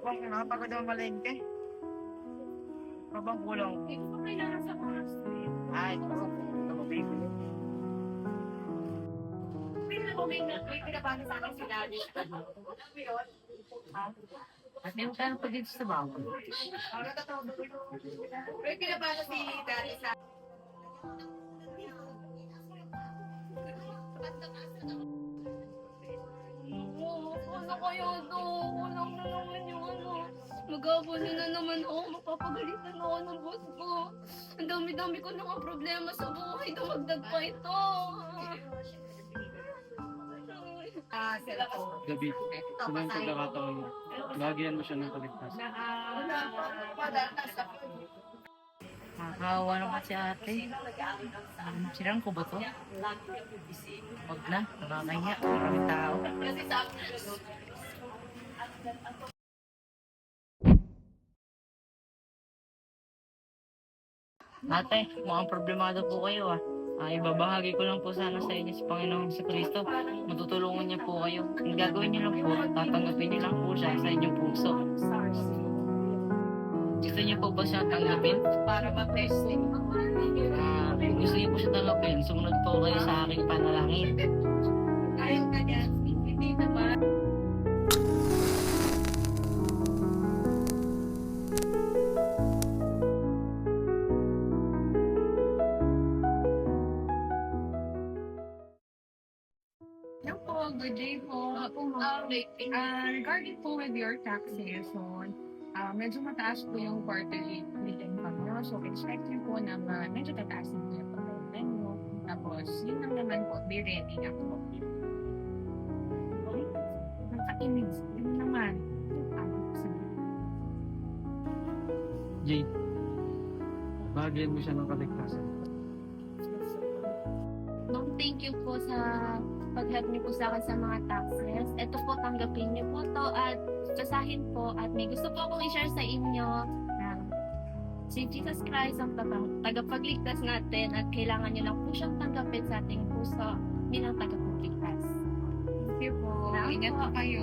Bang, nakapagod ang malengke. Mabang kulang. Ito pa kailangan sa mga street. Ay, ito. Ito mo, baby. May pinabasa sa akin si Daddy. Alam mo yun? At may magkano pa dito sa bawang? May pinabasa si Daddy sa ano kaya ito? Walang na naman yung ano. Mag-aabon na naman ako. Mapapagalitan ako ng boss ko. Ang dami-dami ko na problema sa buhay. Dumagdag pa ito. Sila ko. Gabi, sunang pagkakataon, lagyan mo siya ng kaligtasan. Nakakawa naman si ate. Sirang ko ba to? Huwag na, nakakaya. Maraming tao. Kasi sa Ate, mukhang problemado po kayo ah. Ibabahagi ko lang po sana sa inyo si Panginoong Jesucristo. Matutulungan niya po kayo. Ang gagawin niyo lang po, tatanggapin niyo lang po siya sa inyong puso. Gusto niyo po ba siya tanggapin? para ma-testing. Kung gusto niyo po siya tanggapin, sumunod po kayo sa aking panalangin. Ayun ka dyan. Hindi naman. Hello po, good day po. Regarding po with your taxes, so, medyo mataas po yung quarterly income nyo. So, expect nyo po na medyo tataas din po yung pag-open nyo. Tapos, yun lang naman po, be ready na po. Nakainig, yun naman. Jade, bagyan mo siya ng kaligtasan. Ma'am, thank you po sa pag-help niyo po sa akin sa mga taxes. Ito po, tanggapin niyo po to at basahin po. At may gusto po akong i-share sa inyo na si Jesus Christ ang tagapagligtas natin at kailangan niyo lang po siyang tanggapin sa ating puso bilang tagapagligtas. Thank you po. Ingat po kayo.